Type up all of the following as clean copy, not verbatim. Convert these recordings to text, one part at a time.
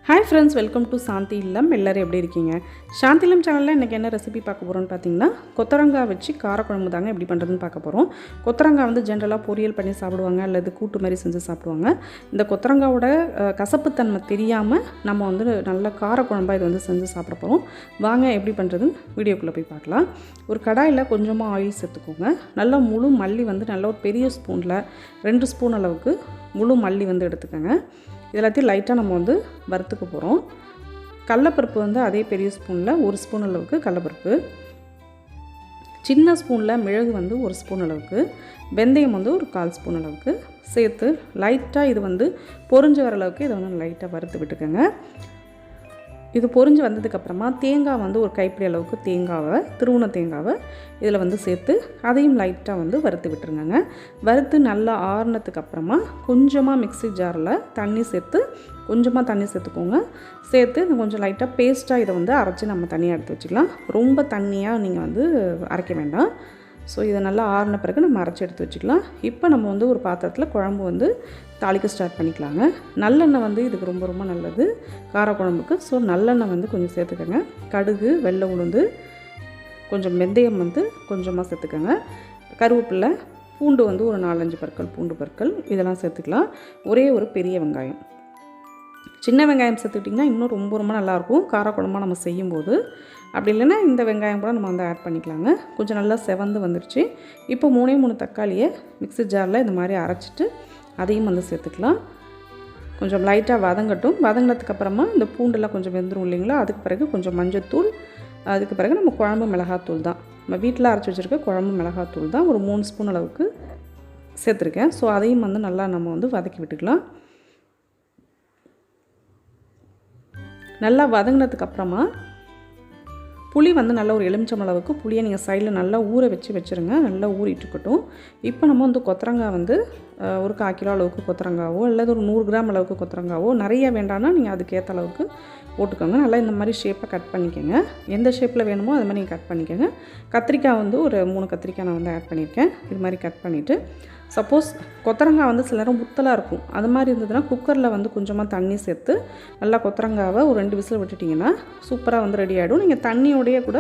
Hi friends, welcome to சாந்தி இல்லம். எல்லோரும் எப்படி இருக்கீங்க? சாந்தி இல்லம் சேனலில் இன்றைக்கி என்ன ரெசிபி பார்க்க போகிறோன்னு பார்த்தீங்கன்னா, கொத்தரங்காய் வச்சு காரக்குழம்பு தாங்க எப்படி பண்ணுறதுன்னு பார்க்க போகிறோம். கொத்தரங்காய் வந்து ஜென்ரலாக பொரியல் பண்ணி சாப்பிடுவாங்க, அல்லது கூட்டு மாதிரி செஞ்சு சாப்பிடுவாங்க. இந்த கொத்தரங்காவோட கசப்புத்தன்மை தெரியாமல் நம்ம வந்து நல்ல காரக்குழம்பாக இது வந்து செஞ்சு சாப்பிட போகிறோம். வாங்க எப்படி பண்ணுறதுன்னு வீடியோக்குள்ளே போய் பார்க்கலாம். ஒரு கடாயில் கொஞ்சமாக ஆயில் சேர்த்துக்கோங்க. நல்லா முழு மல்லி வந்து நல்ல ஒரு பெரிய ஸ்பூனில் 2 ஸ்பூன் அளவுக்கு முழு மல்லி வந்து எடுத்துக்கோங்க. எல்லாத்தையும் லைட்டாக நம்ம வந்து வறுத்துக்க போகிறோம். கடலைப்பருப்பு வந்து அதே பெரிய ஸ்பூனில் 1 ஸ்பூன் அளவுக்கு கடலைப்பருப்பு, சின்ன ஸ்பூனில் மிளகு வந்து 1 ஸ்பூன் அளவுக்கு, வெந்தயம் வந்து ஒரு 1/4 ஸ்பூன் அளவுக்கு சேர்த்து லைட்டாக இது வந்து பொரிஞ்சு வர அளவுக்கு இதை வந்து லைட்டாக வறுத்து விட்டுக்கோங்க. இது பொரிஞ்சு வந்ததுக்கப்புறமா தேங்காய் வந்து ஒரு கைப்பிடி அளவுக்கு திருவுண தேங்காவை இதில் வந்து சேர்த்து அதையும் லைட்டாக வந்து வறுத்து விட்டுருங்க. வறுத்து நல்லா ஆறுனதுக்கு அப்புறமா கொஞ்சமாக மிக்ஸி ஜாரில் தண்ணி சேர்த்துக்கோங்க. சேர்த்து கொஞ்சம் லைட்டாக பேஸ்ட்டாக இதை வந்து அரைச்சி நம்ம தனியாக எடுத்து வச்சுக்கலாம். ரொம்ப தண்ணியாக நீங்கள் வந்து அரைக்க வேண்டாம். ஸோ இதை நல்லா ஆறின பிறகு நம்ம அரைச்சி எடுத்து வச்சுக்கலாம். இப்போ நம்ம வந்து ஒரு பாத்திரத்தில் குழம்பு வந்து தாளிக்க ஸ்டார்ட் பண்ணிக்கலாங்க. நல்லெண்ணெய் வந்து இதுக்கு ரொம்ப ரொம்ப நல்லது காரக்குழம்புக்கு. ஸோ நல்லெண்ணெய் வந்து கொஞ்சம் சேர்த்துக்கோங்க. கடுகு, வெள்ளை உளுந்து, கொஞ்சம் வெந்தயம் வந்து கொஞ்சமாக சேர்த்துக்கோங்க. கருவேப்பிலை, பூண்டு வந்து ஒரு 4-5 பற்கள் பூண்டு பற்கள் இதெல்லாம் சேர்த்துக்கலாம். ஒரே ஒரு பெரிய வெங்காயம், சின்ன வெங்காயம் சேர்த்துக்கிட்டிங்கன்னா இன்னும் ரொம்ப ரொம்ப நல்லாயிருக்கும் காரக்குழம்பாக நம்ம செய்யும்போது. அப்படி இல்லைன்னா இந்த வெங்காயம் கூட நம்ம வந்து ஆட் பண்ணிக்கலாங்க. கொஞ்சம் நல்லா செவந்து வந்துடுச்சு. இப்போ 3 தக்காளியை மிக்ஸி ஜாரில் இந்த மாதிரி அரைச்சிட்டு அதையும் வந்து சேர்த்துக்கலாம். கொஞ்சம் லைட்டாக வதங்கட்டும். வதங்கினதுக்கப்புறமா இந்த பூண்டெல்லாம் கொஞ்சம் வெந்துடும் இல்லைங்களா, அதுக்கு பிறகு கொஞ்சம் மஞ்சத்தூள், அதுக்கு பிறகு நம்ம குழம்பு மிளகாத்தூள் தான், நம்ம வீட்டில் அரைச்சி வச்சுருக்க குழம்பு மிளகாத்தூள் தான் ஒரு 3 ஸ்பூன் அளவுக்கு சேர்த்துருக்கேன். ஸோ அதையும் வந்து நல்லா நம்ம வந்து வதக்கி விட்டுக்கலாம். நல்லா வதங்கினதுக்கப்புறமா புளி வந்து நல்ல ஒரு எலுமிச்சம் அளவுக்கு புளியை நீங்கள் சைடில் நல்லா ஊற வச்சுருங்க. நல்லா ஊறிட்டுருக்கட்டும். இப்போ நம்ம வந்து கொத்தரங்காய் வந்து ஒரு 1/4 கிலோ அளவுக்கு கொத்தரங்காவோ அல்லது ஒரு 100 கிராம் அளவுக்கு கொத்தரங்காவோ, நிறைய வேண்டாம்னா நீங்கள் அதுக்கேற்ற அளவுக்கு போட்டுக்கோங்க. நல்லா இந்த மாதிரி ஷேப்பை கட் பண்ணிக்கோங்க. எந்த ஷேப்பில் வேணுமோ அது மாதிரி நீங்கள் கட் பண்ணிக்கோங்க. கத்திரிக்காய் வந்து ஒரு 3 கத்திரிக்காய் நான் வந்து ஆட் பண்ணியிருக்கேன். இது மாதிரி கட் பண்ணிவிட்டு, சப்போஸ் கொத்தரங்காய் வந்து சில நேரம் முத்தலாக இருக்கும், அது மாதிரி இருந்ததுன்னா குக்கரில் வந்து கொஞ்சமாக தண்ணி சேர்த்து நல்லா கொத்தரங்காவை ஒரு 2 விசில் விட்டுட்டிங்கன்னா சூப்பராக வந்து ரெடி ஆகிடும். நீங்கள் தண்ணியோடையே கூட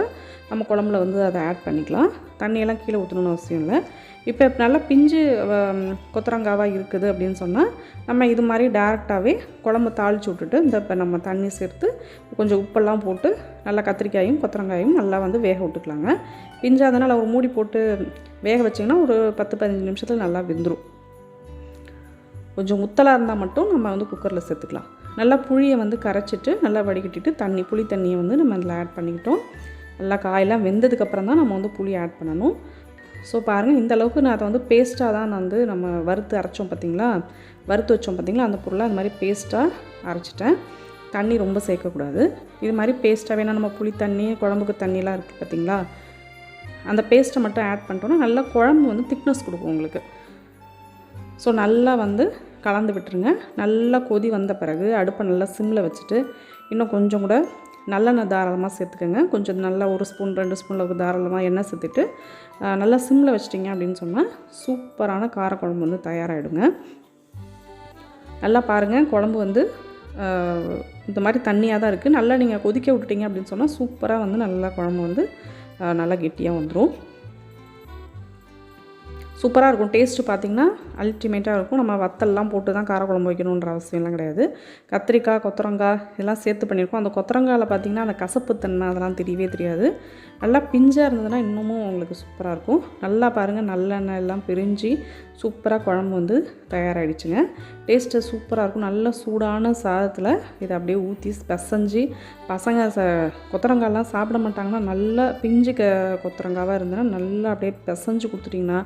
நம்ம குழம்புல வந்து அதை ஆட் பண்ணிக்கலாம். தண்ணியெல்லாம் கீழே ஊற்றணும்னு அவசியம் இல்லை. இப்போ நல்லா பிஞ்சு கொத்தரங்காவாக இருக்குது அப்படின்னு சொன்னால் நம்ம இது மாதிரி டேரெக்டாகவே குழம்பு தாளித்து விட்டுட்டு இப்போ நம்ம தண்ணி சேர்த்து கொஞ்சம் உப்பெல்லாம் போட்டு நல்லா கத்திரிக்காயும் கொத்தரங்காயும் நல்லா வந்து வேக விட்டுக்கலாங்க. பிஞ்சாதனால் ஒரு மூடி போட்டு வேக வச்சிங்கன்னா ஒரு 10-15 நிமிஷத்தில் நல்லா வெந்துடும். கொஞ்சம் முத்தலாக இருந்தால் மட்டும் நம்ம வந்து குக்கரில் சேர்த்துக்கலாம். நல்லா புளியை வந்து கரைச்சிட்டு நல்லா வடிகட்டிட்டு புளி தண்ணியை வந்து நம்ம அதில் ஆட் பண்ணிக்கிட்டோம். நல்லா காயெல்லாம் வெந்ததுக்கப்புறம் தான் நம்ம வந்து புளி ஆட் பண்ணணும். ஸோ பாருங்கள், இந்த அளவுக்கு நான் அதை வந்து பேஸ்ட்டாக தான் நான் வந்து நம்ம வறுத்து வச்சோம் பார்த்திங்களா, அந்த பொருளை அந்த மாதிரி பேஸ்ட்டாக அரைச்சிட்டேன். தண்ணி ரொம்ப சேர்க்கக்கூடாது. இது மாதிரி பேஸ்ட்டாக வேணால் நம்ம புளி தண்ணி, குழம்புக்கு தண்ணிலாம் இருக்குது பார்த்திங்களா, அந்த பேஸ்ட்டை மட்டும் ஆட் பண்ணிட்டோன்னா நல்லா குழம்பு வந்து திக்னஸ் கொடுக்கும் உங்களுக்கு. ஸோ நல்லா வந்து கலந்து விட்டுருங்க. நல்லா கொதி வந்த பிறகு அடுப்பை நல்லா சிம்மில் வச்சுட்டு இன்னும் கொஞ்சம் கூட நல்லெண்ணெய் தாராளமாக சேர்த்துக்கோங்க. கொஞ்சம் நல்லா 1 ஸ்பூன் 2 ஸ்பூன் அளவுக்கு தாராளமாக எண்ணெய் சேர்த்துட்டு நல்லா சிம்மில் வச்சிட்டிங்க அப்படின்னு சொன்னால் சூப்பரான காரக்குழம்பு வந்து தயாராகிடுங்க. நல்லா பாருங்கள், குழம்பு வந்து இந்த மாதிரி தண்ணியாக தான் இருக்குது. நல்லா நீங்கள் கொதிக்க விட்டுட்டிங்க அப்படின்னு சொன்னால் சூப்பராக வந்து நல்லா குழம்பு வந்து நல்லா கெட்டியாக வந்துடும். சூப்பராக இருக்கும். டேஸ்ட்டு பார்த்திங்கன்னா அல்டிமேட்டாக இருக்கும். நம்ம வத்தல்லாம் போட்டு தான் காரக்குழம்பு வைக்கணுன்ற அவசியம்லாம் கிடையாது. கத்திரிக்காய், கொத்தரங்காய் இதெல்லாம் சேர்த்து பண்ணியிருக்கோம். அந்த கொத்தரங்காயில் பார்த்திங்கன்னா அந்த கசப்புத்தன்மை அதெல்லாம் தெரியவே தெரியாது. நல்லா பிஞ்சாக இருந்ததுன்னா இன்னமும் உங்களுக்கு சூப்பராக இருக்கும். நல்லா பாருங்கள், நல்லெண்ணெய் எல்லாம் பிரிஞ்சு சூப்பராக குழம்பு வந்து தயாராகிடுச்சுங்க. டேஸ்ட்டு சூப்பராக இருக்கும். நல்ல சூடான சாதத்தில் இதை அப்படியே ஊற்றி பிசைஞ்சு, பசங்க கொத்தரங்காயெல்லாம் சாப்பிட மாட்டாங்கன்னா நல்லா பிஞ்சு கொத்தரங்காவாக இருந்ததுன்னா நல்லா அப்படியே பிசைஞ்சு கொடுத்துட்டிங்கன்னா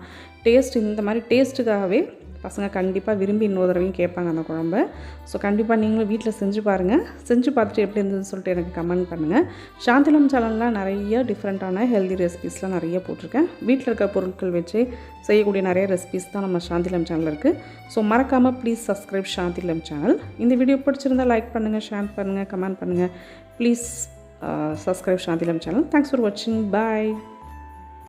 டேஸ்ட், இந்த மாதிரி டேஸ்ட்டுக்காகவே பசங்க கண்டிப்பாக விரும்பி இன்னொரு தடவையும் கேட்பாங்க அந்த குழம்பை. ஸோ கண்டிப்பாக நீங்களும் வீட்டில் செஞ்சு பாருங்கள். செஞ்சு பார்த்துட்டு எப்படி இருந்ததுன்னு சொல்லிட்டு எனக்கு கமெண்ட் பண்ணுங்கள். சாந்தி இல்லம் சேனலில் நிறைய டிஃப்ரெண்ட்டான ஹெல்தி ரெசிபீஸ்லாம் நிறைய போட்டிருக்கேன். வீட்டில் இருக்க பொருட்கள் வச்சு செய்யக்கூடிய நிறைய ரெசிபீஸ் தான் நம்ம சாந்தி இல்லம் சேனலில் இருக்குது. ஸோ மறக்காமல் ப்ளீஸ் சப்ஸ்கிரைப் சாந்தி இல்லம் சேனல். இந்த வீடியோ பிடிச்சிருந்தால் லைக் பண்ணுங்கள், ஷேர் பண்ணுங்கள், கமெண்ட் பண்ணுங்கள். ப்ளீஸ் சப்ஸ்கிரைப் சாந்தி இல்லம் சேனல். தேங்க்ஸ் ஃபார் வாட்சிங். பாய்.